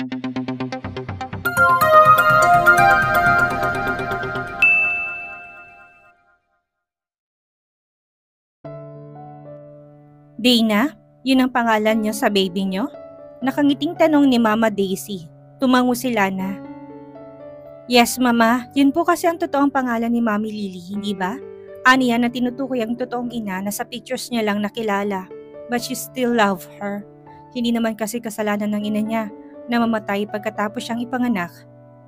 Dana, yun ang pangalan niyo sa baby niyo? Nakangiting tanong ni Mama Daisy. Tumango si Lana. Yes, Mama. Yun po kasi ang totoong pangalan ni Mami Lily, hindi ba? Aniya na tinutukoy ang totoong ina na sa pictures niya lang nakilala. But she still love her. Hindi naman kasi kasalanan ng ina niya na mamatay pagkatapos siyang ipanganak.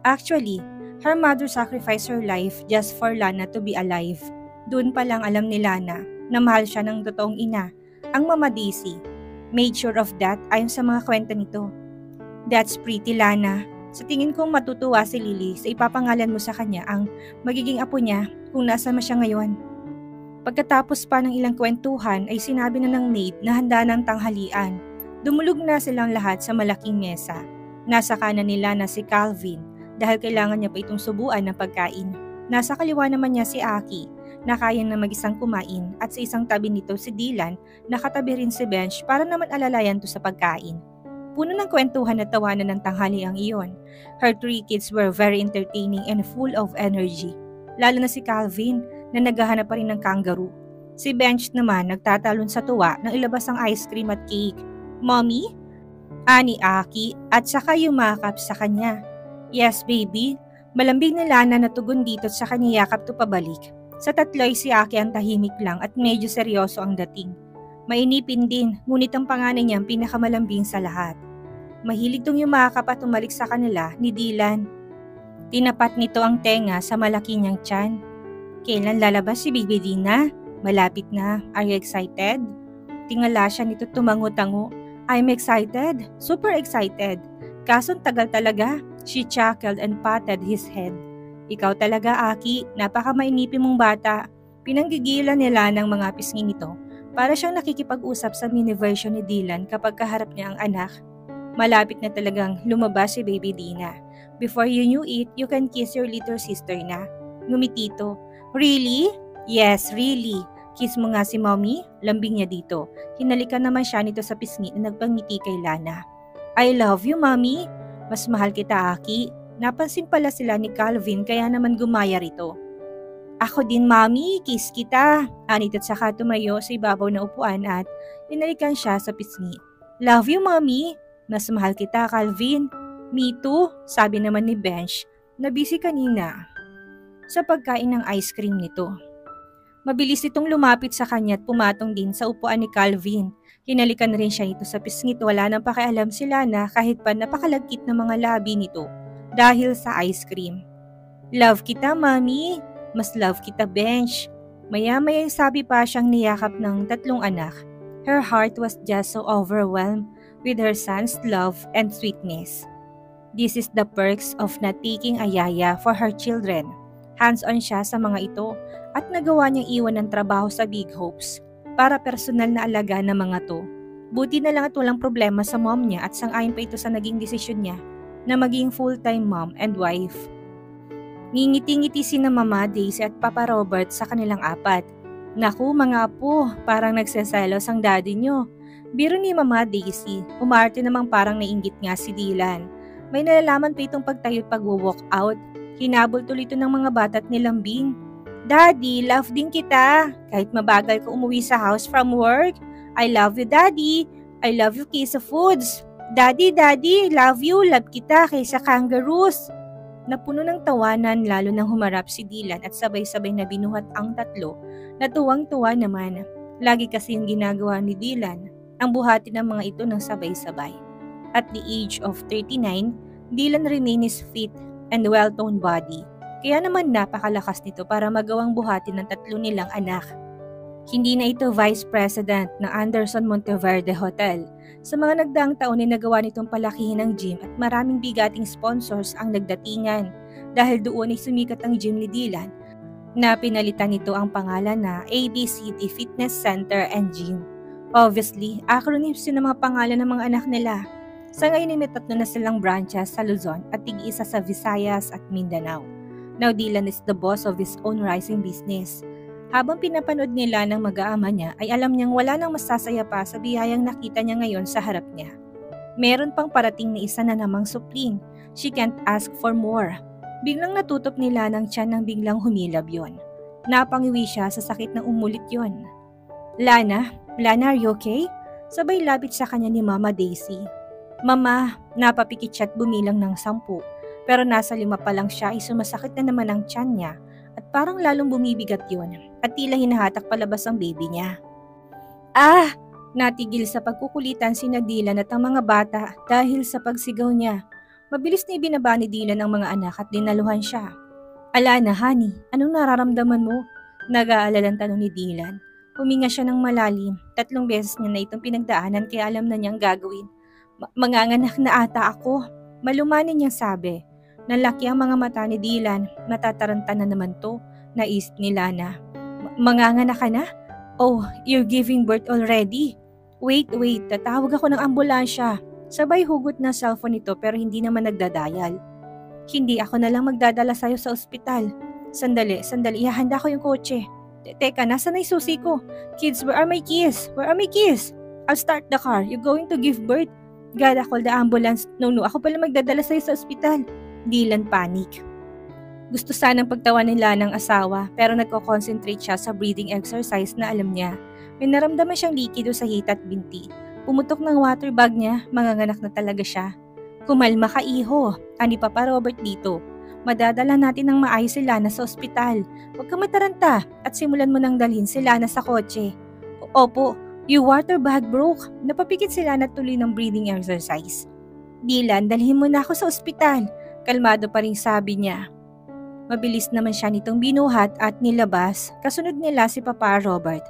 Actually, her mother sacrificed her life just for Lana to be alive. Doon pa lang alam ni Lana na mahal siya ng totoong ina, ang Mama Daisy. Made sure of that ayon sa mga kwento nito. That's pretty, Lana. Sa tingin kong matutuwa si Lily sa ipapangalan mo sa kanya ang magiging apo niya kung nasa na siya ngayon. Pagkatapos pa ng ilang kwentuhan ay sinabi na ng maid na handa ng tanghalian. Dumulog na silang lahat sa malaking mesa. Nasa kanan nila na si Calvin dahil kailangan niya pa itong subuan ng pagkain. Nasa kaliwa naman niya si Aki na kayang na mag-isang kumain at sa isang tabi nito si Dylan na katabi rin si Bench para naman alalayan to sa pagkain. Puno ng kwentuhan at tawanan ng tanghali ang iyon. Her 3 kids were very entertaining and full of energy. Lalo na si Calvin na naghahanap pa rin ng kangaroo. Si Bench naman nagtatalon sa tuwa nang ilabas ang ice cream at cake. Mommy? Ani Aki at saka yumakap sa kanya. Yes baby, malambing na Lana na tugon dito at saka niyakap to pabalik. Sa tatlo'y si Aki ang tahimik lang at medyo seryoso ang dating. Mainipin din, ngunit ang panganay niya ang pinakamalambing sa lahat. Mahilig tong yumakap at umalik sa kanila ni Dylan. Tinapat nito ang tenga sa malaki niyang tiyan. Kailan lalabas si Baby Dina? Malapit na. Are you excited? Tingala siya nito tumango-tango. I'm excited. Super excited. Kaso tagal talaga. She chuckled and patted his head. Ikaw talaga, Aki. Napaka-mainipin mong bata. Pinanggigilan nila ng mga pisngi nito. Para siyang nakikipag-usap sa mini version ni Dylan kapag kaharap niya ang anak. Malapit na talagang lumabas si Baby Dina. Before you knew it, you can kiss your little sister na. Ngumiti ito. Really? Yes, really. Kiss mo nga si Mommy. Lambing niya dito. Hinalikan naman siya nito sa pisngi na nagpangiti kay Lana. I love you, Mommy. Mas mahal kita, Aki. Napansin pala sila ni Calvin kaya naman gumaya rito. Ako din, Mommy. Kiss kita. Anit at saka tumayo sa ibabaw na upuan at hinalikan siya sa pisngi. Love you, Mommy. Mas mahal kita, Calvin. Me too, sabi naman ni Bench na busy kanina sa pagkain ng ice cream nito. Mabilis itong lumapit sa kanya at pumatong din sa upuan ni Calvin. Hinalikan rin siya nito sa pisngit, wala nang pakialam si Lana kahit pa napakalagkit ng mga labi nito dahil sa ice cream. Love kita, Mommy. Mas love kita, Bench. Maya-maya sabi pa siyang niyakap ng 3 anak. Her heart was just so overwhelmed with her son's love and sweetness. This is the perks of not taking a yaya for her children. Hands-on siya sa mga ito at nagawa niyang iwan ng trabaho sa Big Hopes para personal na alaga ng mga to. Buti na lang at walang problema sa mom niya at sang-ayon pa ito sa naging desisyon niya na maging full-time mom and wife. Ngingiti-ngiti si na Mama Daisy at Papa Robert sa kanilang 4. Naku mga apo, parang nagseselos ang daddy niyo. Biro ni Mama Daisy, umarte namang parang nainggit nga si Dylan. May nalalaman pa itong pagtayo at pag-walk out. Hinabol tuloy ito ng mga bata at nilambing. Daddy, love din kita. Kahit mabagal ka umuwi sa house from work. I love you, Daddy. I love you, Kiss of Foods. Daddy, love you. Love kita kaysa kangaroos. Napuno ng tawanan lalo nang humarap si Dylan at sabay-sabay na binuhat ang 3 na tuwang-tuwa naman. Lagi kasi yung ginagawa ni Dylan ang buhati ng mga ito ng sabay-sabay. At the age of 39, Dylan remains fit and well-toned body. Kaya naman napakalakas nito para magawang buhati ng 3 nilang anak. Hindi na ito Vice President ng Anderson Monteverde Hotel. Sa mga nagdaang taon ay nagawa nitong palakihin ang gym at maraming bigating sponsors ang nagdatingan. Dahil doon ay sumikat ang gym ni Dylan na pinalitan nito ang pangalan na ABCD Fitness Center and Gym. Obviously, acronyms yun ang mga pangalan ng mga anak nila. Sa ngayon ay may 3 na silang branches sa Luzon at tig-isa sa Visayas at Mindanao. Now Dylan is the boss of his own rising business. Habang pinapanood nila ng mag-aama niya ay alam niyang wala nang masasaya pa sa biyayang nakita niya ngayon sa harap niya. Meron pang parating na isa na namang supling. She can't ask for more. Biglang natutop ni Lana ang tiyan nang biglang humilab yon. Napangiwi siya sa sakit ng umulit yon. Lana, are you okay? Sabay lapit sa kanya ni Mama Daisy. Mama, napapikit siya at bumilang ng 10. Pero nasa 5 pa lang siya ay sumasakit na naman ang tiyan niya at parang lalong bumibigat yon at tila hinahatak palabas ang baby niya. Ah! Natigil sa pagkukulitan si Dylan at ang mga bata dahil sa pagsigaw niya. Mabilis na ibinaba ni Dylan ang mga anak at dinaluhan siya. Alana, honey, anong nararamdaman mo? Nag-aalalang tanong ni Dylan. Huminga siya ng malalim. 3 beses niya na itong pinagdaanan kaya alam na niyang gagawin. Manganganak na ata ako. Malumanin niyang sabi. Nalaki ang mga mata ni Dylan. Matataranta na naman to, naisip ni Lana. Manganganak ka na? Oh, you're giving birth already. Wait, tatawag ako ng ambulansya. Sabay hugot na cellphone nito pero hindi naman nagdadial. Hindi, ako na lang magdadala sa'yo sa ospital. Sandali, ihahanda ko yung kotse. Teka, nasa na yung susi ko? Kids, where are my keys? I'll start the car. You're going to give birth? God, call the ambulance. No, ako pala magdadala sa'yo sa ospital. Dylan panic. Gusto sanang pagtawanin ng asawa pero nagko-concentrate siya sa breathing exercise na alam niya. May naramdaman siyang likido sa hita at binti. Pumutok ng water bag niya, manganganak na talaga siya. Kumalma ka iho, ani Papa Robert dito. Madadala natin ng maayos si Lana sa ospital. Huwag ka mataranta at simulan mo nang dalhin si Lana sa kotse. Opo, yung water bag broke. Napapikit si Lana tuloy ng breathing exercise. Dylan, dalhin mo na ako sa ospital. Kalmado pa rin sabi niya. Mabilis naman siya nitong binuhat at nilabas. Kasunod nila si Papa Robert.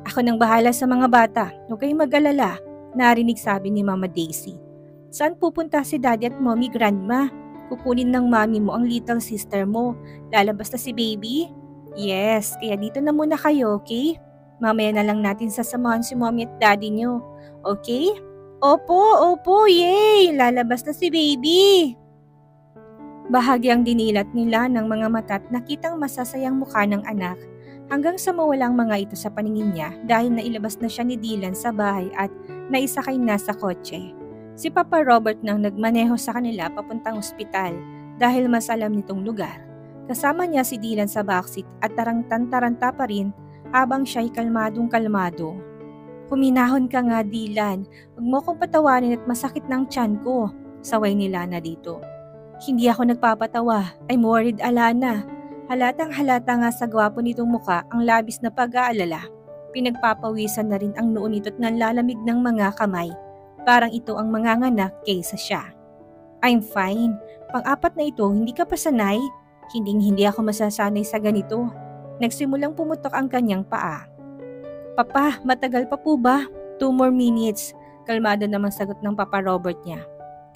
Ako nang bahala sa mga bata. Huwag kayong mag-alala. Narinig sabi ni Mama Daisy. Saan pupunta si Daddy at Mommy Grandma? Kukunin ng Mommy mo ang little sister mo. Lalabas na si baby? Yes, kaya dito na muna kayo, okay? Mamaya na lang natin sasamahan si Mommy at Daddy nyo. Okay? Opo, yay! Lalabas na si baby! Bahagyang dinilat nila ng mga mata at nakitang masasayang mukha ng anak hanggang sa mawalang mga ito sa paningin niya dahil nailabas na siya ni Dylan sa bahay at naisakay na sa kotse. Si Papa Robert nang nagmaneho sa kanila papuntang ospital dahil mas alam nitong lugar. Kasama niya si Dylan sa backseat at tarantang-taranta pa rin habang siya'y kalmadong-kalmado. Huminahon ka nga, Dylan. Huwag mo kong patawarin at masakit ng tiyan ko. Saway ni Lana dito. Hindi ako nagpapatawa. I'm worried, Alana. Halatang-halata nga sa gwapo nitong muka ang labis na pag-aalala. Pinagpapawisan na rin ang noo nito't nanlalamig ng mga kamay. Parang ito ang manganganak kaysa siya. I'm fine. Pang-4 na ito, hindi ka pa sanay? Hindi ako masasanay sa ganito. Nagsimulang pumutok ang kanyang paa. Papa, matagal pa po ba? 2 more minutes. Kalmado namang sagot ng Papa Robert niya.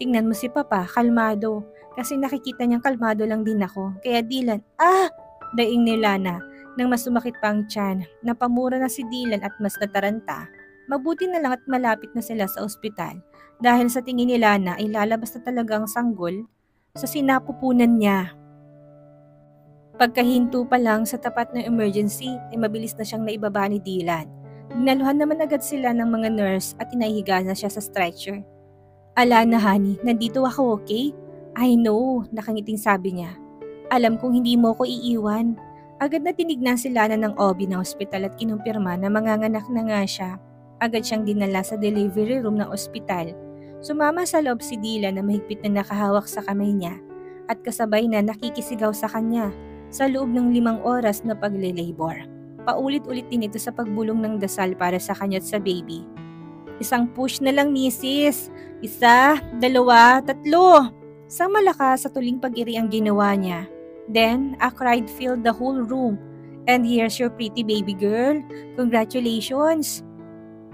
Tingnan mo si Papa, kalmado. Kasi nakikita niyang kalmado lang din ako. Kaya Dylan, daing ni Lana. Nang mas sumakit pa ang tiyan, napamura na si Dylan at mas nataranta. Mabuti na lang at malapit na sila sa ospital. Dahil sa tingin ni Lana ay lalabas na talaga ang sanggol sa sinapupunan niya. Pagkahinto pa lang sa tapat ng emergency ay mabilis na siyang naibaba ni Dylan. Dinaluhan naman agad sila ng mga nurse at inahiga na siya sa stretcher. Alana, honey, nandito ako, okay? I know, nakangiting sabi niya. Alam kong hindi mo ko iiwan. Agad na tinignan si Lana ng OB ng ospital at kinumpirma na manganganak na nga siya. Agad siyang dinala sa delivery room ng ospital. Sumama sa loob si Dylan na mahigpit na nakahawak sa kamay niya at kasabay na nakikisigaw sa kanya sa loob ng 5 oras na pagle-labor. Paulit-ulit din ito sa pagbulong ng dasal para sa kanya at sa baby. Isang push na lang, misis. 1, 2, 3. Sa malakas sa tuling pag-iri ang ginawa niya. Then, a cry filled the whole room. And here's your pretty baby girl. Congratulations!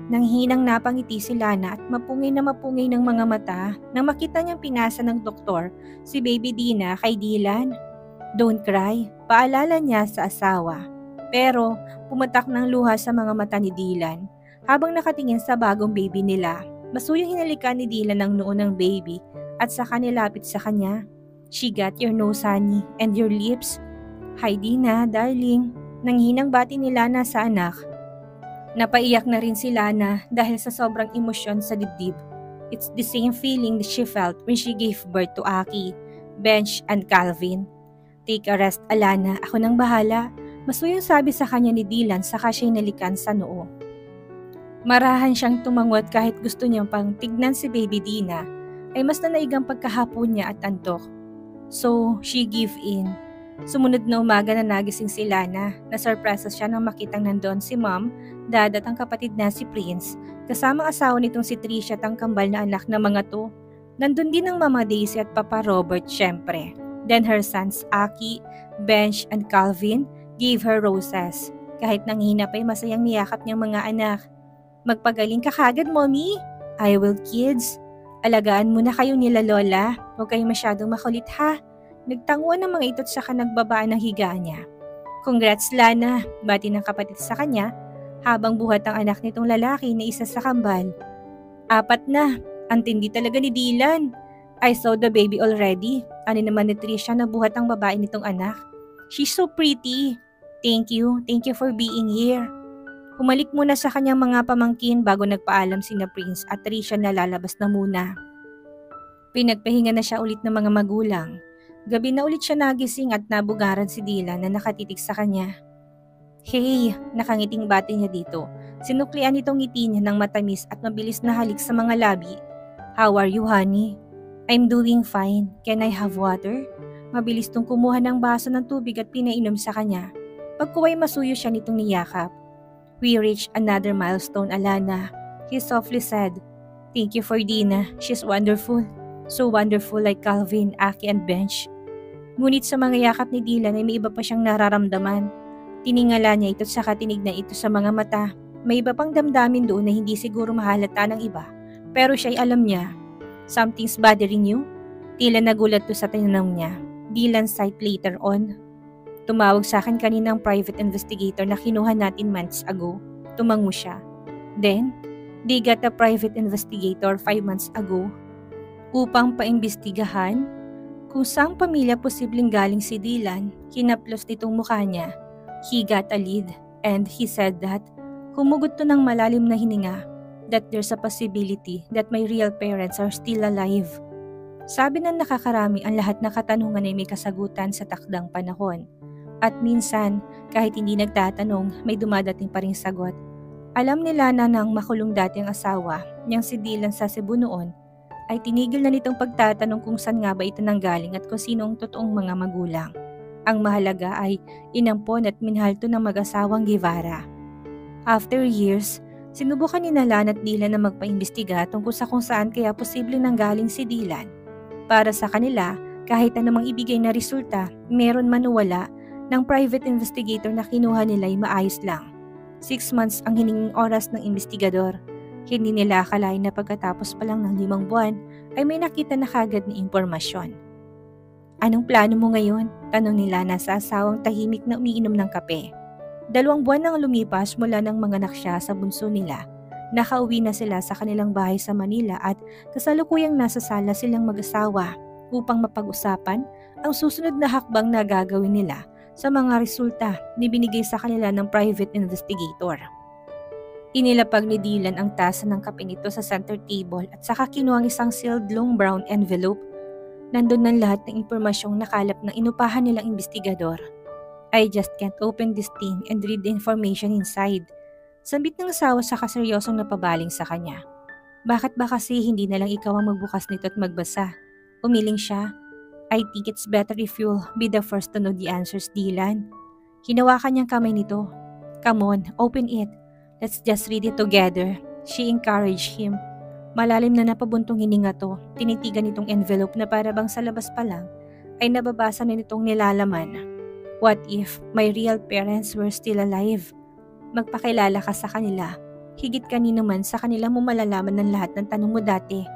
Nang hinang napangiti si Lana at mapungay ng mga mata nang makita niyang pinasa ng doktor si baby Dina kay Dylan. Don't cry, paalala niya sa asawa. Pero pumatak ng luha sa mga mata ni Dylan habang nakatingin sa bagong baby nila. Masuyang hinalikan ni Dylan ang noo ng baby at saka nilapit sa kanya. She got your nose, honey, and your lips. Hi Dina, darling. Nanghinang bati ni Lana sa anak. Napaiyak na rin si Lana dahil sa sobrang emosyon sa dibdib. It's the same feeling that she felt when she gave birth to Aki, Bench, and Calvin. Take a rest, Alana. Ako nang bahala. Masuyang sabi sa kanya ni Dylan saka siya nalikan sa noo. Marahan siyang tumangot kahit gusto niyang pang tignan si Baby Dina ay mas nanaigang pagkahapon niya at antok. So, she gave in. Sumunod na umaga na nagising si Lana. Nasurpresa siya nang makitang nandoon si Mom, Dad at ang kapatid na si Prince, kasama asawa nitong si Tricia at ang kambal na anak na mga to. Nandun din ang Mama Daisy at Papa Robert syempre. Then her sons Aki, Bench, and Calvin gave her roses. Kahit nanghina pa ay masayang niyakap niyang mga anak. Magpagaling ka kagad, Mommy. I will, kids. Alagaan muna kayo nila Lola. Huwag kayong masyadong makulit ha. Nagtanguan ng mga ito at saka nagbabaan ng higa niya. Congrats Lana, bati ng kapatid sa kanya habang buhat ang anak nitong lalaki na isa sa kambal. 4 na, ang tindi talaga ni Dylan. I saw the baby already. Ano naman ni Tricia na buhat ang babae nitong anak. She's so pretty. Thank you for being here. Humalik muna sa kanyang mga pamangkin bago nagpaalam sina Prince at Tricia na lalabas na muna. Pinagpahinga na siya ulit ng mga magulang. Gabi na ulit siya nagising at nabugaran si Dylan na nakatitig sa kanya. Hey, nakangiting bati niya dito. Sinuklian nitong ngiti niya ng matamis at mabilis na halik sa mga labi. How are you, honey? I'm doing fine. Can I have water? Mabilis tong kumuha ng baso ng tubig at pinainom sa kanya. Pagkuway masuyo siya nitong niyakap. We reached another milestone, Alana. He softly said, Thank you for Dina. She's wonderful. So wonderful like Calvin, Aki, and Bench. Ngunit sa mga yakap ni Dylan ay may iba pa siyang nararamdaman. Tiningala niya ito at saka tinignan ito sa mga mata. May iba pang damdamin doon na hindi siguro mahalata ng iba. Pero siya'y alam niya. Something's bothering you? Tila nagulat to sa tinanong niya. Dylan sighed later on. Tumawag sa akin kanina ang private investigator na kinuha natin months ago. Tumango siya. Then, they got a private investigator 5 months ago. Upang paimbestigahan kung saang pamilya posibleng galing si Dylan, kinaplos nitong mukha niya. He got a lead and he said that humugot to ng malalim na hininga that there's a possibility that my real parents are still alive. Sabi ng nakakarami ang lahat ng katanungan ay may kasagutan sa takdang panahon. At minsan, kahit hindi nagtatanong, may dumadating pa ring sagot. Alam nila na nang makulong dati ang asawa niyang si Dylan sa Cebu noon, ay tinigil na nitong pagtatanong kung saan nga ba ito nanggaling at kung sino ang totoong mga magulang. Ang mahalaga ay inampon at minhalto ng mag-asawang Guevara. After years, sinubukan ni Nalan at Dylan na magpaimbestiga tungkol sa kung saan kaya posibleng nanggaling si Dylan. Para sa kanila, kahit anumang ibigay na resulta, meron man o wala, ng private investigator na kinuha nila ay maayos lang. 6 months ang hininging oras ng investigador. Hindi nila akalain na pagkatapos pa lang ng 5 buwan ay may nakita na kagad na impormasyon. Anong plano mo ngayon? Tanong nila sa asawang tahimik na umiinom ng kape. 2 buwan nang lumipas mula nang manganak siya sa bunso nila. Nakauwi na sila sa kanilang bahay sa Manila at kasalukuyang nasa sala silang mag-asawa upang mapag-usapan ang susunod na hakbang na gagawin nila sa mga resulta na binigay sa kanila ng private investigator. Inilapag ni Dylan ang tasa ng kape nito sa center table at saka kinuha ang isang sealed long brown envelope. Nandun ng lahat ng impormasyong nakalap ng inupahan nilang investigador. I just can't open this thing and read the information inside. Sambit ng asawa sa kaseryosong napabaling sa kanya. Bakit ba kasi hindi na lang ikaw ang magbukas nito at magbasa? Umiling siya. I think it's better if you'll be the first to know the answers, Dylan. Hinawakan niyang kamay nito. Come on, open it. Let's just read it together. She encouraged him. Malalim na napabuntong hininga to, tinitigan nitong envelope na para bang sa labas pa lang, ay nababasa na nitong nilalaman. What if my real parents were still alive? Magpakilala ka sa kanila. Higit kanino man sa kanila mo malalaman ng lahat ng tanong mo dati.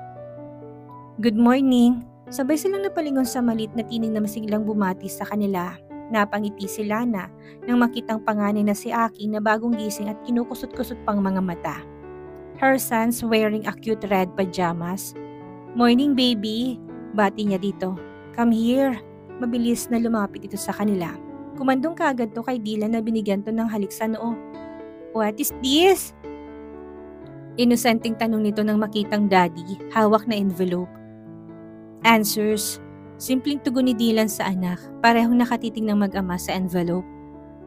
Good morning. Sabay silang napalingon sa malit na tining na masiglang bumati sa kanila. Napangiti si Lana nang makitang panganay na si Aki na bagong gising at kinukusot-kusot pang mga mata. Her son's wearing a cute red pajamas. Morning baby, bati niya dito. Come here. Mabilis na lumapit ito sa kanila. Kumandong kaagad to kay Dylan na binigyan to ng halik sa noo. What is this? Inosenteng tanong nito nang makitang daddy, hawak na envelope. Answers. Simpleng tugon ni Dylan sa anak, parehong nakatitig ng mag-ama sa envelope.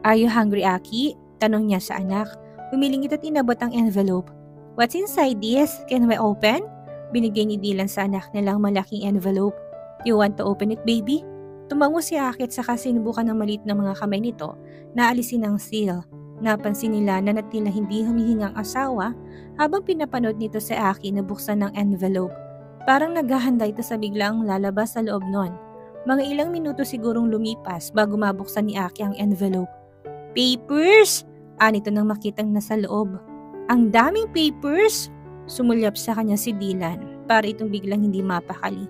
Are you hungry, Aki? Tanong niya sa anak. Humiling ito't inabot ang envelope. What's inside this? Can we open? Binigay ni Dylan sa anak nilang malaking envelope. You want to open it, baby? Tumango si Aki at saka sinubukan ng maliit na mga kamay nito na alisin ang seal. Napansin nila na tila hindi humihingang asawa habang pinapanood nito si Aki na buksan ng envelope. Parang naghahanda ito sa biglang lalabas sa loob nun. Mga ilang minuto sigurong lumipas bago mabuksan ni Aki ang envelope. Papers! Anito nang makitang nasa loob. Ang daming papers! Sumulyap sa kanya si Dylan para itong biglang hindi mapakali.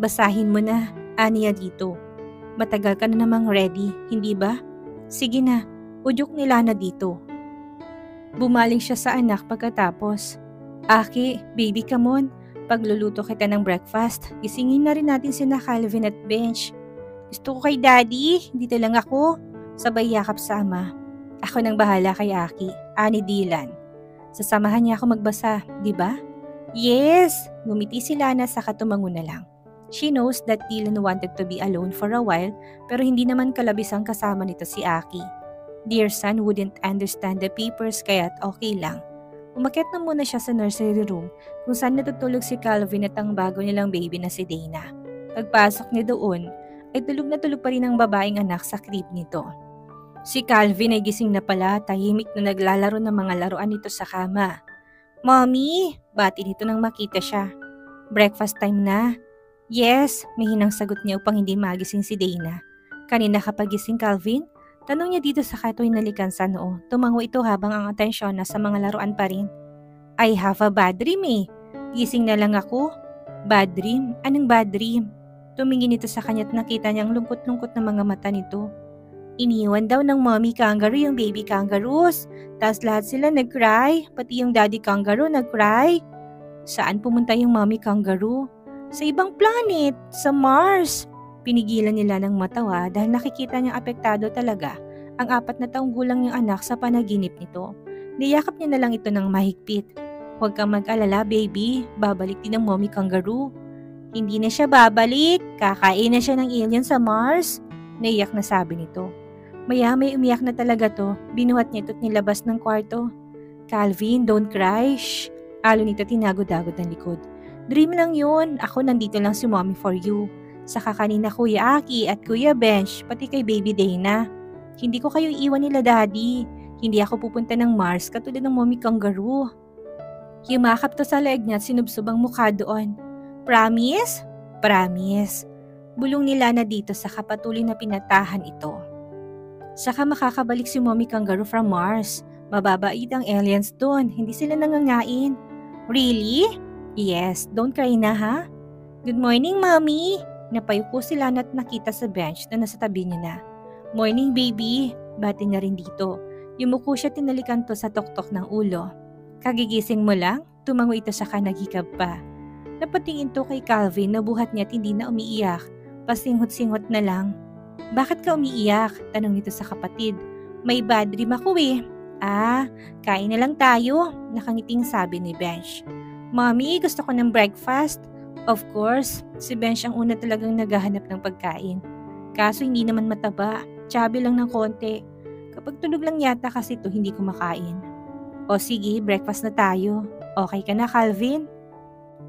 Basahin mo na, aniya dito. Matagal ka na namang ready, hindi ba? Sige na, udyok nila na dito. Bumaling siya sa anak pagkatapos. Aki, baby come on. Pagluluto kita ng breakfast, gisingin na rin natin sina Calvin at Bench. Gusto ko kay daddy, dito lang ako. Sabay yakap sa ama. Ako nang bahala kay Aki, ani Dylan. Sasamahan niya ako magbasa, di ba? Yes! Ngumiti si Lana saka tumango na lang. She knows that Dylan wanted to be alone for a while pero hindi naman kalabisang kasama nito si Aki. Dear son wouldn't understand the papers kaya't okay lang. Umakyat na muna siya sa nursery room kung saan natutulog si Calvin at ang bago nilang baby na si Dana. Pagpasok niya doon ay tulog na tulog pa rin ang babaeng anak sa crib nito. Si Calvin ay gising na pala, tahimik na naglalaro ng mga laruan nito sa kama. Mommy! Bati nito nang makita siya. Breakfast time na. Yes, may hinang sagot niya upang hindi magising si Dana. Kanina kapag gising Calvin? Tanong niya dito sa katoy na likan sa noo. Tumango ito habang ang atensyon na sa mga laruan pa rin. I have a bad dream eh. Gising na lang ako. Bad dream? Anong bad dream? Tumingin ito sa kanya at nakita niyang lungkot-lungkot na mga mata nito. Iniwan daw ng mommy kangaroo yung baby kangaroos. Tapos lahat sila nag-cry. Pati yung daddy kangaroo nag-cry. Saan pumunta yung mommy kangaroo? Sa ibang planet, sa Mars. Pinigilan nila ng matawa dahil nakikita niyang apektado talaga ang 4 na taong gulang niyang anak sa panaginip nito. Niyakap niya na lang ito ng mahigpit. Huwag kang mag-alala baby, babalik din ang mommy kangaroo. Hindi na siya babalik, kakain na siya ng alien sa Mars. Naiyak na sabi nito. Maya-may umiyak na talaga to, binuhat niya ito't nilabas ng kwarto. Calvin, don't cry, shh. Alo nito tinagod-agod ng likod. Dream lang yun, ako nandito lang si mommy for you. Saka kanina Kuya Aki at Kuya Bench, pati kay Baby Dana. Hindi ko kayo iwan nila daddy. Hindi ako pupunta ng Mars katulad ng mommy kangaroo. Yumakap to sa leeg niya at sinubsob ang mukha doon. Promise? Promise. Bulong nila na dito sa kapatuloy na pinatahan ito. Saka makakabalik si mommy kangaroo from Mars. Mababait ang aliens doon, hindi sila nangangain. Really? Yes, don't cry na ha. Good morning mommy. Napayuko sila at nakita sa bench na nasa tabi niya na. Morning baby, bati na rin dito. Yumuko siya tinalikan to sa tuktok ng ulo. Kagigising mo lang? Tumango ito saka naghikab pa. Napatingin to kay Calvin na buhat niya at hindi na umiiyak. Pasinghot-singhot na lang. Bakit ka umiiyak? Tanong nito sa kapatid. May bad dream ako eh. Ah, kain na lang tayo. Nakangiting sabi ni Bench. Mommy, gusto ko ng breakfast. Of course, si Bench ang una talagang naghahanap ng pagkain. Kaso hindi naman mataba, chubby lang ng konti. Kapag tulog lang yata kasi ito hindi kumakain. O sige, breakfast na tayo. Okay ka na, Calvin?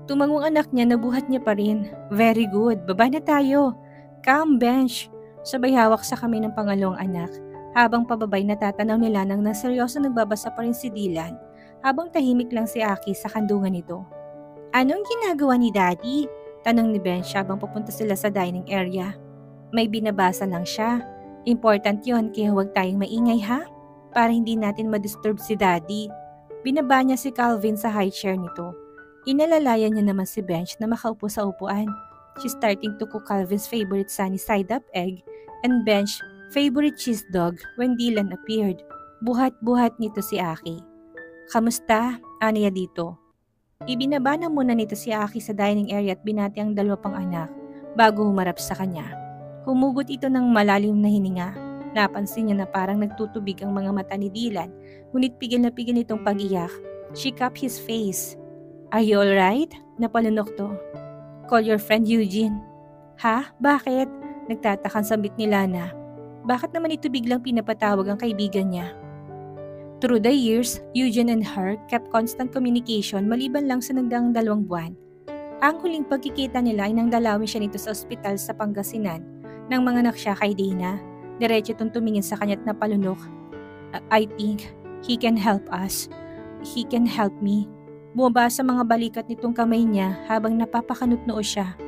Tumangong anak niya, nabuhat niya pa rin. Very good, baba na tayo. Come, Bench. Sabay hawak sa kami ng pangalawang anak. Habang pababay natatanaw nila nang naseryoso nagbabasa pa rin si Dylan. Habang tahimik lang si Aki sa kandungan nito. Anong ginagawa ni Daddy? Tanong ni Bench habang papunta sila sa dining area. May binabasa lang siya. Important yon kaya huwag tayong maingay ha? Para hindi natin madisturb si Daddy. Binaba niya si Calvin sa high chair nito. Inalalayan niya naman si Bench na makaupo sa upuan. She's starting to cook Calvin's favorite sunny side-up egg and Bench favorite cheese dog when Dylan appeared. Buhat-buhat nito si Aki. Kamusta? Aniya dito. Ibinaba na muna nito si Aki sa dining area at binati ang 2 pang anak bago humarap sa kanya. Humugot ito ng malalim na hininga. Napansin niya na parang nagtutubig ang mga mata ni Dylan, ngunit pigil na pigil nitong pag-iyak. She cupped his face. Are you alright? Napalunok to. Call your friend Eugene. Ha? Bakit? Nagtatakang sambit ni Lana. Bakit naman ito biglang pinapatawag ang kaibigan niya? Through the years, Eugene and her kept constant communication maliban lang sa nagdaang 2 buwan. Ang huling pagkikita nila ay nang dalawin siya nito sa ospital sa Pangasinan nang manganak siya kay Dana. Diretso itong tumingin sa kanya't napalunok. I think he can help us. He can help me. Bumaba sa mga balikat nitong kamay niya habang napapakanot-noo siya.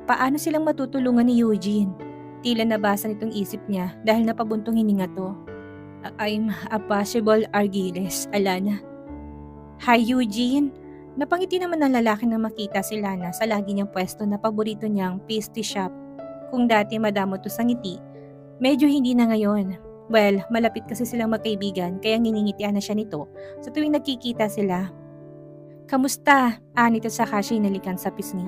Paano silang matutulungan ni Eugene? Tila nabasa nitong isip niya dahil napabuntong hininga to. I'm a possible Argiles, Alana. Hi Eugene! Napangiti naman ng lalaki nang makita si Lana sa lagi niyang pwesto na paborito niyang pastry shop. Kung dati madamo to sa ngiti, medyo hindi na ngayon. Well, malapit kasi silang magkaibigan kaya nginingitian na siya nito sa tuwing nagkikita sila. Kamusta? Nito saka siya inalikan sa pisngi.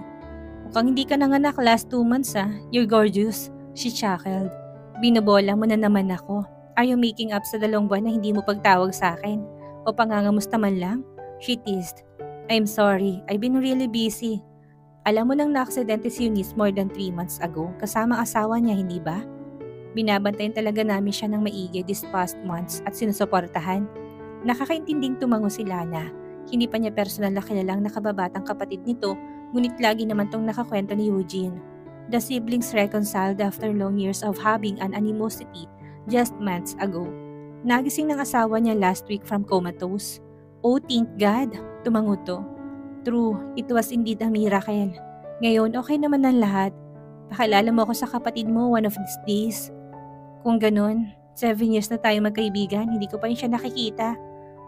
Mukhang hindi ka nanganak last 2 months You're gorgeous. She chuckled. Binobola mo na naman ako. Are you making up sa 2 buwan na hindi mo pagtawag sa akin? O pangangamusta man lang? She teased. I'm sorry, I've been really busy. Alam mo nang na-aksidente si Eunice more than 3 months ago kasama asawa niya, hindi ba? Binabantayan talaga namin siya ng maigi this past months at sinusuportahan. Nakakaintinding tumango si Lana. Hindi pa niya personal na kilalang nakababatang kapatid nito, ngunit lagi naman tong nakakwento ni Eugene. The siblings reconciled after long years of having an animosity just months ago. Nagising ng asawa niya last week from comatose. Oh, thank God! Tumango to. True, it was indeed a miracle. Ngayon, okay naman ng lahat. Pakilala mo ako sa kapatid mo one of these days. Kung ganun, 7 years na tayo magkaibigan, hindi ko pa rin siya nakikita.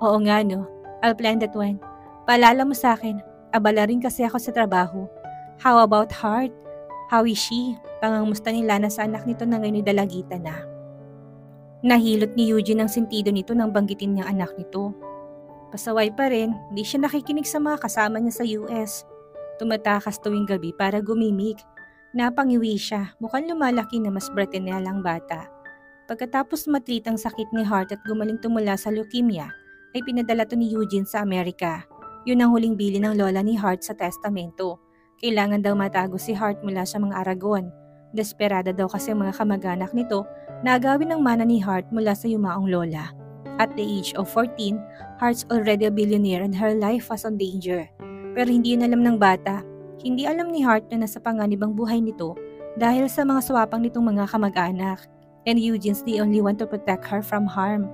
Oo nga no, I'll plan that one. Paalala mo sa akin, abala rin kasi ako sa trabaho. How about Heart? How is she? Pangangamusta ni Lana sa anak nito na ngayon dalagitan na. Nahilot ni Eugene ang sentido nito nang banggitin niyang anak nito. Pasaway pa rin, di siya nakikinig sa mga kasama niya sa US. Tumatakas tuwing gabi para gumimik. Napangiwi siya, mukhang lumalaki na mas bratinel bata. Pagkatapos matreat ang sakit ni Heart at gumaling tumula sa leukemia, ay pinadala to ni Eugene sa Amerika. Yun ang huling bili ng lola ni Heart sa testamento. Kailangan daw matago si Heart mula sa mga Aragon. Desperada daw kasi mga kamag-anak nito na agawin ng mana ni Heart mula sa yumaong lola. At the age of 14, Heart's already a billionaire and her life was on danger. Pero hindi yun alam ng bata. Hindi alam ni Heart na nasa panganib ang buhay nito dahil sa mga swapang nitong mga kamag-anak. And Eugene's the only one to protect her from harm.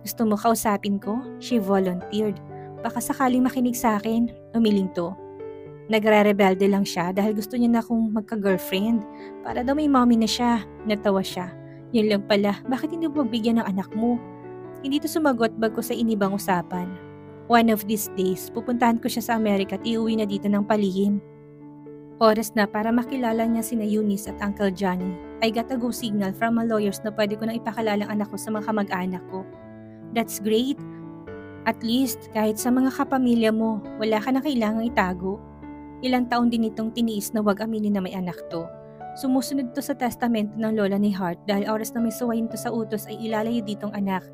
Gusto mo kausapin ko? She volunteered. Baka sakaling makinig sa akin, umiling to. Nagre-rebelde lang siya dahil gusto niya na akong magka-girlfriend. Para daw may mommy na siya. Natawa siya. Yun lang pala, bakit hindi mo magbigyan ng anak mo? Hindi to sumagot bago sa inibang usapan. One of these days, pupuntahan ko siya sa Amerika at iuwi na dito ng palihim. Oras na para makilala niya sina Eunice at Uncle Johnny. I got a go signal from mga lawyers na pwede ko nang ipakilala ang anak ko sa mga kamag-anak ko. That's great. At least, kahit sa mga kapamilya mo, wala ka na kailangang itago. Ilang taon din itong tiniis na wag aminin na may anak to. Sumusunod to sa testamento ng lola ni Heart dahil oras na may suwayin to sa utos ay ilalayo ditong anak.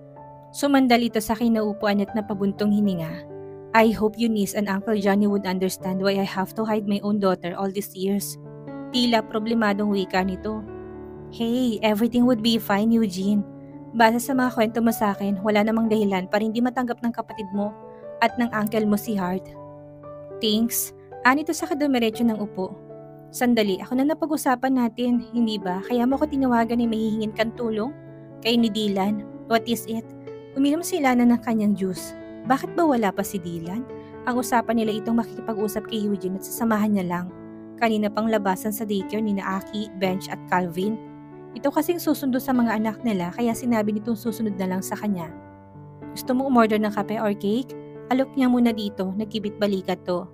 Sumandal ito sa kinaupuan at napabuntong hininga. I hope Eunice and Uncle Johnny would understand why I have to hide my own daughter all these years. Tila problemadong wika nito. Hey, everything would be fine, Eugene. Base sa mga kwento mo sa akin, wala namang dahilan para hindi matanggap ng kapatid mo at ng uncle mo si Heart. Thanks. Anito sa kadumiretso ng upo. Sandali, ako na napag-usapan natin, hindi ba? Kaya mo ko tinawagan ay mahihingin kang tulong? Kay ni Dylan, what is it? Uminom si Lana ng kanyang juice. Bakit ba wala pa si Dylan? Ang usapan nila itong makikipag-usap kay Eugene at sasamahan niya lang. Kanina pang labasan sa daycare ni Aki, Bench at Calvin. Ito kasing susundo sa mga anak nila kaya sinabi nitong susunod na lang sa kanya. Gusto mo umorder ng kape or cake? Alok niya muna dito, nagkibit balikat to.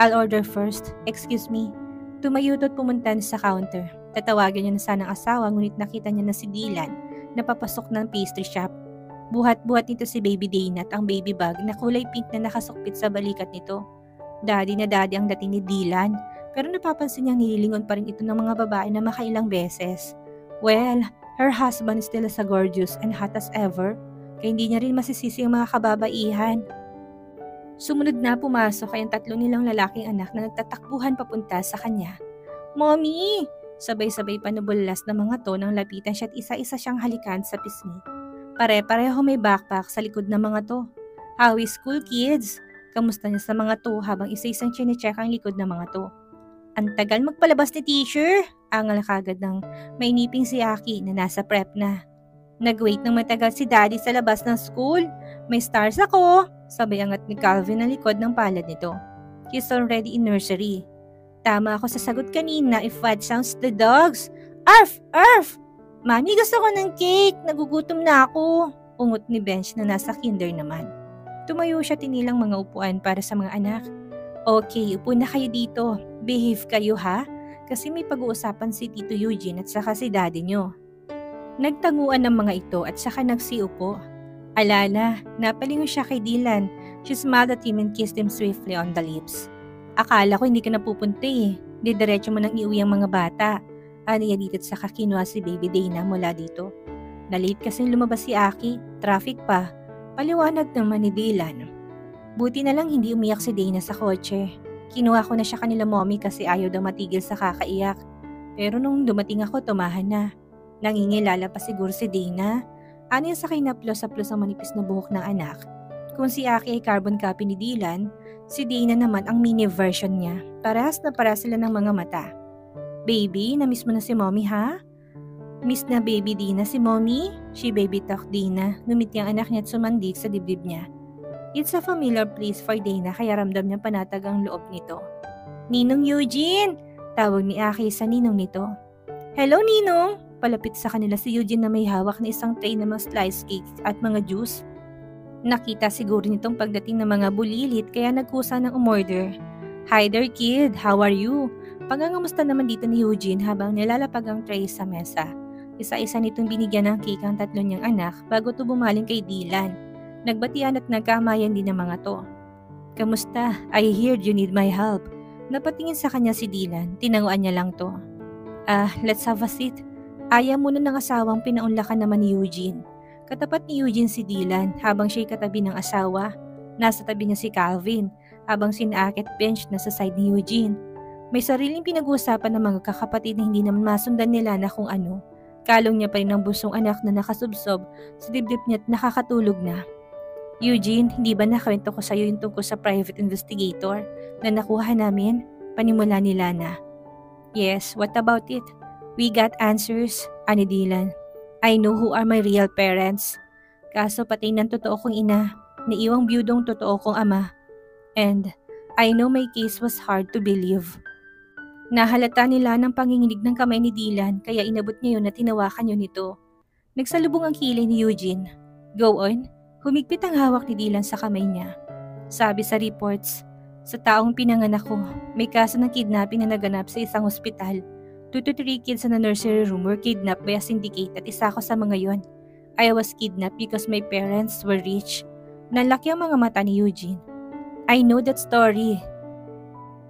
I'll order first, excuse me. Tumayo at pumunta sa counter. Tatawagan niya na sanang asawa ngunit nakita niya na si Dylan na papasok ng pastry shop. Buhat-buhat nito si Baby Dana at ang baby bag na kulay pink na nakasukpit sa balikat nito. Daddy na daddy ang dating ni Dylan, pero napapansin niyang nililingon pa rin ito ng mga babae na makailang beses. Well, her husband is still as gorgeous and hot as ever, kaya hindi niya rin masisisi ang mga kababaihan. Sumunod na pumasok ay ang 3 nilang lalaking anak na nagtatakbuhan papunta sa kanya. "Mommy!" Sabay-sabay panubulas ng mga to nang lapitan siya at isa-isa siyang halikan sa pisngi. Pare-pareho may backpack sa likod ng mga to. "How is school, kids?" Kamusta niya sa mga to habang isa-isang chinecheck ang likod ng mga to. "Ang tagal magpalabas ni teacher!" Angal kagad ng mainiping si Aki na nasa prep na. "Nag-wait ng matagal si daddy sa labas ng school. May stars ako!" Sabay angat ni Calvin ang likod ng palad nito. "He's already in nursery." "Tama ako sa sagot kanina, if what sounds the dogs. Arf! Arf! Mami, gusto ko ng cake. Nagugutom na ako." Ungot ni Bench na nasa kinder naman. Tumayo siya tinilang mga upuan para sa mga anak. "Okay, upo na kayo dito. Behave kayo ha? Kasi may pag-uusapan si Tito Eugene at saka si daddy nyo." Nagtanguan ng mga ito at saka nagsiupo. Alala, napalingon siya kay Dylan. She smiled at him and kissed him swiftly on the lips. "Akala ko hindi ka napupunta eh. Didiretso mo nang iuwi ang mga bata." Aniya dito at saka kinuha si Baby Dana mula dito. "Na-late kasing lumabas si Aki. Traffic pa." Paliwanag naman ni Dylan. Buti na lang hindi umiyak si Dana sa kotse. "Kinuha ko na siya kanila mommy kasi ayaw daw matigil sa kakaiyak. Pero nung dumating ako, tumahan na." Nangingilala pa siguro si Dana. Ano yung sakay na plus ang manipis na buhok ng anak? Kung si Aki ay carbon copy ni Dylan, si Dana naman ang mini version niya. Parehas na para sila ng mga mata. "Baby, na-miss mo na si mommy ha?" "Miss na baby Dina si mommy?" She baby talk Dana. Ngumiti ang anak niya at sumandig sa dibdib niya. It's a familiar place for Dana kaya ramdam niya panatag ang loob nito. "Ninong Eugene!" Tawag ni Aki sa ninong nito. "Hello ninong!" Palapit sa kanila si Eugene na may hawak na isang tray ng mga slice cakes at mga juice. Nakita siguro nitong pagdating ng mga bulilit kaya nagkusa ng umorder. "Hi there kid, how are you?" Pangangamusta naman dito ni Eugene habang nilalapag ang tray sa mesa. Isa-isa nitong binigyan ng cake ang 3 niyang anak bago ito bumaling kay Dylan. Nagbatian at nagkamayan din ng mga to. "Kamusta? I heard you need my help." Napatingin sa kanya si Dylan, tinanguan niya lang to. Let's have a seat." Ayaw muna ng asawang pinaunlakan naman ni Eugene. Katapat ni Eugene si Dylan habang siya'y katabi ng asawa. Nasa tabi niya si Calvin habang sinaakit bench na sa side ni Eugene. May sariling pinag-uusapan ng mga kakapatid na hindi naman masundan nila na kung ano. Kalong niya pa rin ang busong anak na nakasubsob sa dibdib niya at nakakatulog na. "Eugene, hindi ba nakwento ko sa iyo yung tungkol sa private investigator na nakuha namin?" Panimula ni Lana. "Yes, what about it?" "We got answers," ani Dylan. "I know who are my real parents. Kaso patay ng totoo kong ina, naiwang biyudong totoo kong ama. And I know my case was hard to believe." Nahalata nila ng panginginig ng kamay ni Dylan kaya inabot niya yun at tinawakan yun nito. Nagsalubong ang kilay ni Eugene. "Go on." Humigpit ang hawak ni Dylan sa kamay niya. Sabi sa reports, sa taong pinanganak ko, may kaso ng kidnapping na naganap sa isang ospital. 2 to 3 kids sa nursery room were kidnapped by a syndicate at isa ko sa mga yon. I was kidnapped because my parents were rich. Nalaki ang mga mata ni Eugene. "I know that story."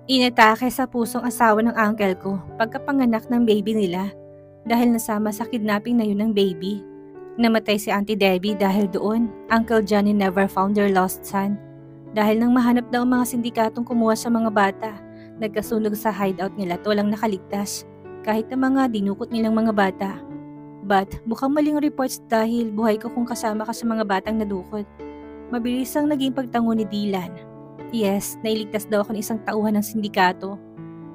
Inatake sa pusong asawa ng uncle ko pagkapanganak ng baby nila dahil nasama sa kidnapping na yun ng baby. Namatay si Auntie Debbie dahil doon. Uncle Johnny never found their lost son. Dahil nang mahanap daw ang mga sindikatong kumuha sa mga bata, nagkasunog sa hideout nila at walang nakaligtas. Kahit na mga dinukot nilang mga bata. But mukhang maling reports dahil buhay ko kung kasama ka sa mga batang nadukot. Mabilis ang naging pagtango ni Dylan. Yes, nailigtas daw ako ng isang tauhan ng sindikato.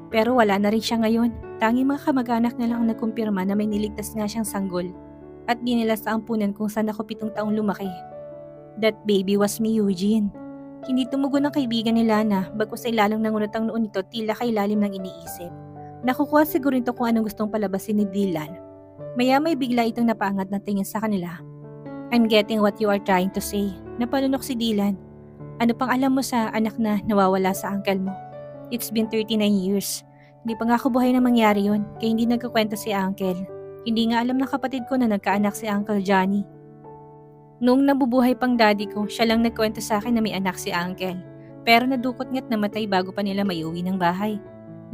Pero wala na rin siya ngayon. Tanging mga kamag-anak na lang ang nagkumpirma na may niligtas nga siyang sanggol. At dinila sa ampunan kung saan ako 7 taong lumaki. That baby was me, Eugene. Hindi tumugon ang kaibigan ni Lana bagkus ay lalong nangunot ang noon nito tila kay lalim ng iniisip. Nakukuha siguro nito kung anong gustong palabasin ni Dylan. Maya-may bigla itong napaangat na tingin sa kanila. "I'm getting what you are trying to say." Napalunok si Dylan. "Ano pang alam mo sa anak na nawawala sa uncle mo? It's been 39 years. Hindi pa nga ako buhay na mangyari yun, kaya hindi nagkakwento si uncle. Hindi nga alam ng kapatid ko na nagkaanak si Uncle Johnny. Noong nabubuhay pang daddy ko, siya lang nagkwento sa akin na may anak si uncle. Pero nadukot nga't namatay bago pa nila maiuwi ng bahay.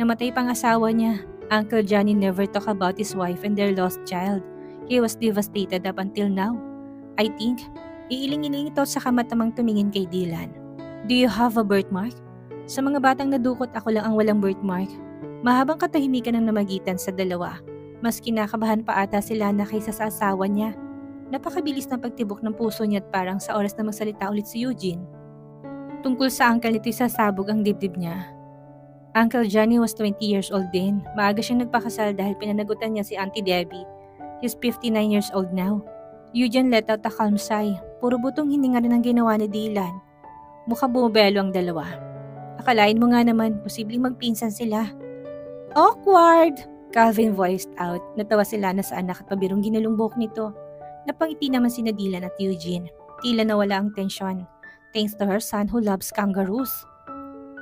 Namatay pang asawa niya. Uncle Johnny never talk about his wife and their lost child. He was devastated up until now. I think, iiling-iling ito sa kamatamang tumingin kay Dylan. Do you have a birthmark? Sa mga batang nadukot, ako lang ang walang birthmark. Mahabang katahimikan ang namagitan sa dalawa. Mas kinakabahan pa ata si Lana kaysa sa asawa niya. Napakabilis ng pagtibok ng puso niya at parang sa oras na magsalita ulit si Eugene. Tungkol sa uncle nito'y sasabog ang dibdib niya. Uncle Johnny was 20 years old din. Maaga siyang nagpakasal dahil pinanagutan niya si Auntie Debbie. He's 59 years old now. Eugene let out a calm sigh. Puro butong hininga rin ang ginawa ni Dylan. Mukhang bumabelo ang dalawa. Akalain mo nga naman, posibleng magpinsan sila. Awkward! Calvin voiced out. Natawa sila na sa anak at pabirong ginulong buhok nito. Napangiti naman sina Dylan at Eugene. Tila nawala ang tensyon. Thanks to her son who loves kangaroos.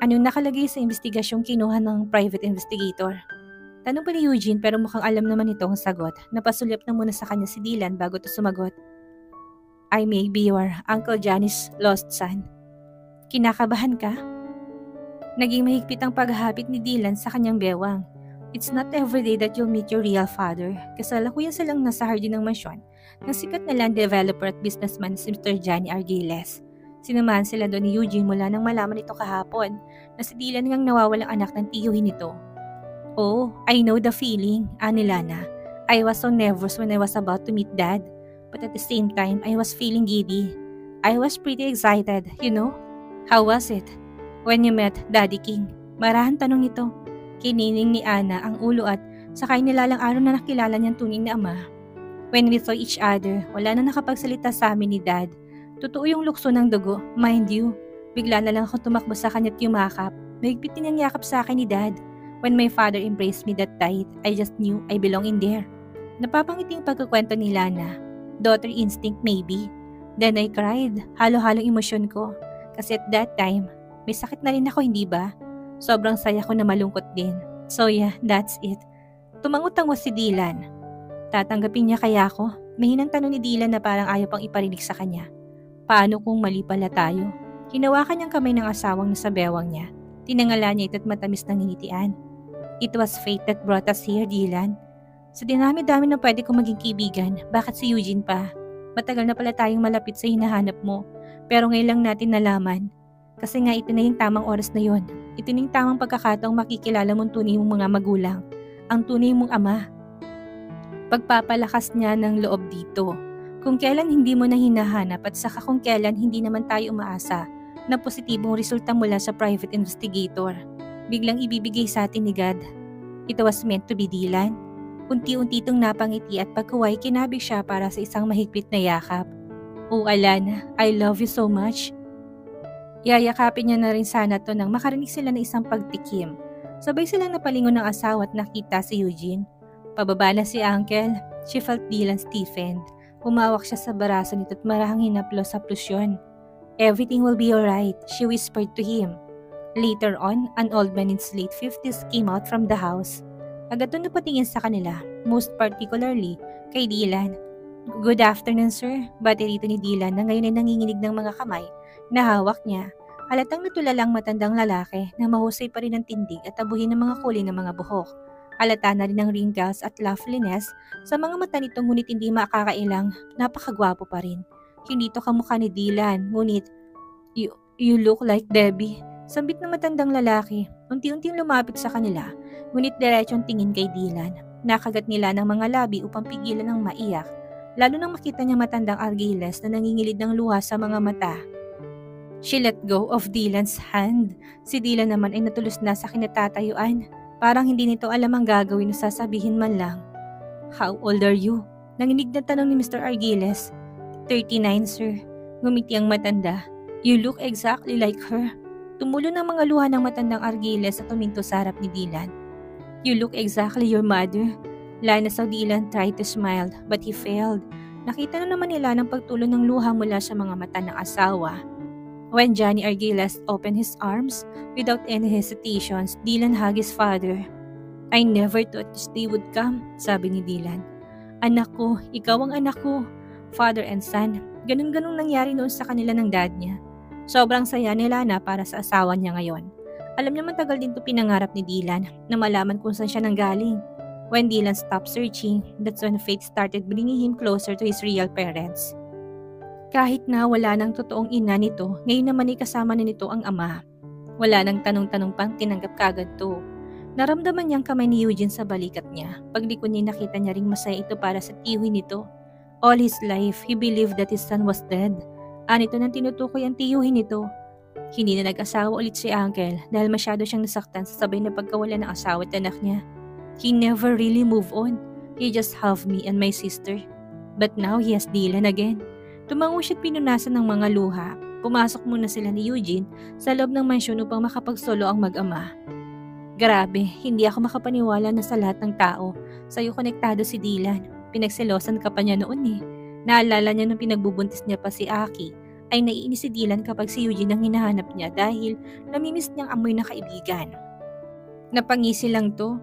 Anong nakalagay sa investigasyong kinuha ng private investigator? Tanong pa ni Eugene pero mukhang alam naman ito ang sagot. Napasulyap na muna sa kanya si Dylan bago ito sumagot. I may be your Uncle Johnny's lost son. Kinakabahan ka? Naging mahigpit ang paghahapit ni Dylan sa kanyang bewang. It's not every day that you'll meet your real father. Kasalukuyan silang nasa hardin ng mansyon ng sikat na land developer at businessman si Mr. Johnny Argiles. Sinamahan sila doon ni Eugene mula nang malaman ito kahapon na si Dylan ngang nawawalang anak ng tiyuhin nito. Oh, I know the feeling, ani Lana. I was so nervous when I was about to meet Dad. But at the same time, I was feeling giddy. I was pretty excited, you know? How was it? When you met Daddy King? Marahan tanong ito. Kinining ni Ana ang ulo at sakay nilalang araw na nakilala niyang tunay na ama. When we saw each other, wala na nakapagsalita sa amin ni Dad. Totoo yung lukso ng dugo, mind you. Bigla na lang ako tumakbo sa kanya at yumakap. Mahigpit din ang yakap sa akin ni Dad. When my father embraced me that tight, I just knew I belong in there. Napapangiting pagkukwento ni Lana. Daughter instinct maybe. Then I cried. Halo-halong emosyon ko. Kasi at that time, may sakit na rin ako, hindi ba? Sobrang saya ko na malungkot din. So yeah, that's it. Tumangot-tango si Dylan. Tatanggapin niya kaya ako? Mahinang tanong ni Dylan na parang ayaw pang iparinig sa kanya. Paano kung mali pala tayo? Hinawakan niyang kamay ng asawang nasa bewang niya. Tinangala niya ito't matamis ng ngitian. It was fate that brought us here, Dylan. Sa dinami-dami na pwede kong maging kaibigan, bakit si Eugene pa? Matagal na pala tayong malapit sa hinahanap mo. Pero ngayon lang natin nalaman. Kasi nga ito na yung tamang oras na yon. Ito na yung tamang pagkakataong makikilala mong tunay mong mga magulang. Ang tunay mong ama. Pagpapalakas niya ng loob dito. Kung kailan hindi mo na hinahanap at saka kung kailan hindi naman tayo umaasa na positibong resulta mula sa private investigator. Biglang ibibigay sa atin ni God. It was meant to be, Dylan. Unti-unti itong napangiti at pagkuway kinabig siya para sa isang mahigpit na yakap. Oh Alana, I love you so much. Yayakapin niya na rin sana to nang makarinig sila ng isang pagtikim. Sabay silang napalingon ng asawa at nakita si Eugene. Pababa na si Uncle. She felt Dylan stiffened. Humawak siya sa baraso nito at marahang hinaplos sa plusyon. Everything will be alright, she whispered to him. Later on, an old man in his late 50s came out from the house. Agad doon napatingin sa kanila, most particularly kay Dylan. Good afternoon, sir. Bati rito ni Dylan na ngayon ay nanginginig ng mga kamay na hawak niya. Halatang natulala ang matandang lalaki na mahusay pa rin ang tindig at tabuhin ng mga kulay ng mga buhok. Halata na rin ang wrinkles at loveliness sa mga mata nito ngunit hindi makakailang napakagwapo pa rin. Hindi to kamukha ni Dylan ngunit you look like Debbie. Sambit ng matandang lalaki, unti-unting lumapit sa kanila ngunit diretsong tingin kay Dylan. Nakagat nila ng mga labi upang pigilan ng maiyak lalo nang makita niya matandang Argiles na nangingilid ng luha sa mga mata. She let go of Dylan's hand. Si Dylan naman ay natulos na sa kinatatayuan. Parang hindi nito alam ang gagawin o sasabihin man lang. How old are you? Nanginig na tanong ni Mr. Argiles. 39, sir. Ngumiti ang matanda. You look exactly like her. Tumulo ng mga luha ng matandang Argiles at tuminto sa harap ni Dylan. You look exactly your mother. Lana sa Dylan tried to smile but he failed. Nakita na naman nila ng pagtulo ng luha mula sa mga mata ng asawa. When Johnny Argiles opened his arms, without any hesitations, Dylan hugged his father. I never thought this day would come, sabi ni Dylan. Anak ko, ikaw ang anak ko. Father and son, ganun-ganung nangyari noon sa kanila ng dad niya. Sobrang saya ni Lana para sa asawa niya ngayon. Alam niya matagal din to pinangarap ni Dylan na malaman kung saan siya nanggaling. When Dylan stopped searching, that's when fate started bringing him closer to his real parents. Kahit na wala ng totoong ina nito, ngayon naman ay kasama na nito ang ama. Wala nang tanong-tanong pang tinanggap kagad to. Naramdaman niyang kamay ni Eugene sa balikat niya. Pagliko niya nakita niya ring masaya ito para sa tiyuhin nito. All his life, he believed that his son was dead. Anito nang tinutukoy ang tiyuhin nito. Hindi na nag-asawa ulit si Uncle dahil masyado siyang nasaktan sa sabay na pagkawala ng asawa at anak niya. He never really moved on. He just have me and my sister. But now he has Dylan again. Tumango siya't pinunasan ng mga luha. Pumasok muna sila ni Eugene sa loob ng mansyon upang makapagsolo ang mag-ama. Grabe, hindi ako makapaniwala na sa lahat ng tao sa'yo konektado si Dylan. Pinagselosan ka pa niya noon eh. Naalala niya nung pinagbubuntis niya pa si Aki ay naiinis si Dylan kapag si Eugene ang hinahanap niya dahil namimiss niyang amoy na kaibigan. Napangisi lang to.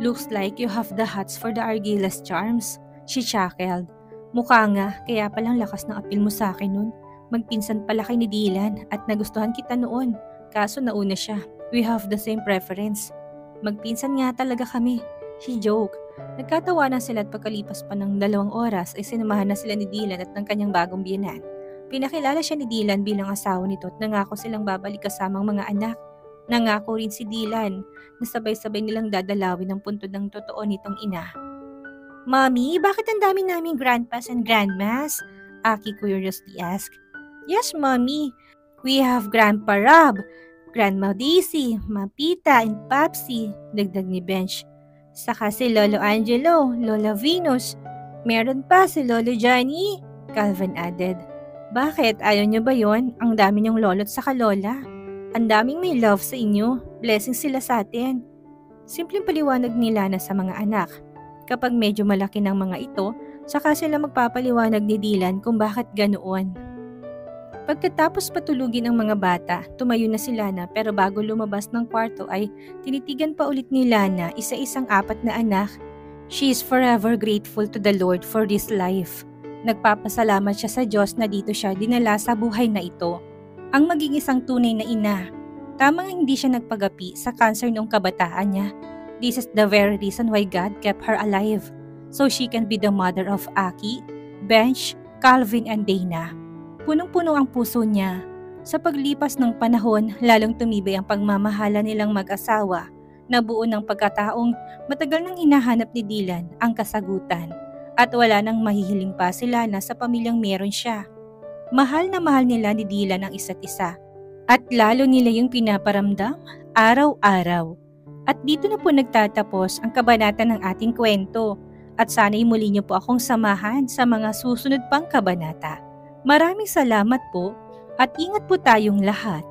Looks like you have the hots for the Argilas charms. She chuckled. Mukha nga, kaya palang lakas ng apil mo sa akin nun. Magpinsan pala kay ni Dylan at nagustuhan kita noon. Kaso nauna siya. We have the same preference. Magpinsan nga talaga kami. She joked. Nagkatawanan sila at pagkalipas pa ng 2 oras ay sinamahan na sila ni Dylan at ng kanyang bagong biyenan. Pinakilala siya ni Dylan bilang asawa nito at nangako silang babalik kasamang mga anak. Nangako rin si Dylan na sabay-sabay nilang dadalawin ang puntod ng totoo nitong ina. Mommy, bakit ang dami naming grandpas and grandmas? Aki curiously asked. Yes, Mommy. We have Grandpa Rob, Grandma Daisy, Mapita, and Papsi, dagdag ni Bench. Saka si Lolo Angelo, Lola Venus. Meron pa si Lolo Johnny, Calvin added. Bakit? Ayaw niyo ba yon? Ang dami niyong lolo't saka lola. Ang daming may love sa inyo. Blessings sila sa atin. Simpleng paliwanag ni Lana sa mga anak. Kapag medyo malaki ng mga ito, saka sila magpapaliwanag ni Dylan kung bakit ganoon. Pagkatapos patulugin ang mga bata, tumayo na si Lana pero bago lumabas ng kwarto ay tinitigan pa ulit ni Lana isa-isang 4 na anak. She is forever grateful to the Lord for this life. Nagpapasalamat siya sa Diyos na dito siya dinala sa buhay na ito. Ang maging isang tunay na ina. Tamang hindi siya nagpagapi sa cancer noong kabataan niya. This is the very reason why God kept her alive. So she can be the mother of Aki, Bench, Calvin, and Dana. Punong-puno ang puso niya. Sa paglipas ng panahon, lalong tumibay ang pagmamahala nilang mag-asawa. Nabuo ng pagkataong matagal nang hinahanap ni Dylan ang kasagutan. At wala nang mahihiling pa sila na sa pamilyang meron siya. Mahal na mahal nila ni Dylan ang isa't isa. At lalo nila yung pinaparamdam araw-araw. At dito na po nagtatapos ang kabanata ng ating kwento. At sana'y muli niyo po akong samahan sa mga susunod pang kabanata. Maraming salamat po at ingat po tayong lahat.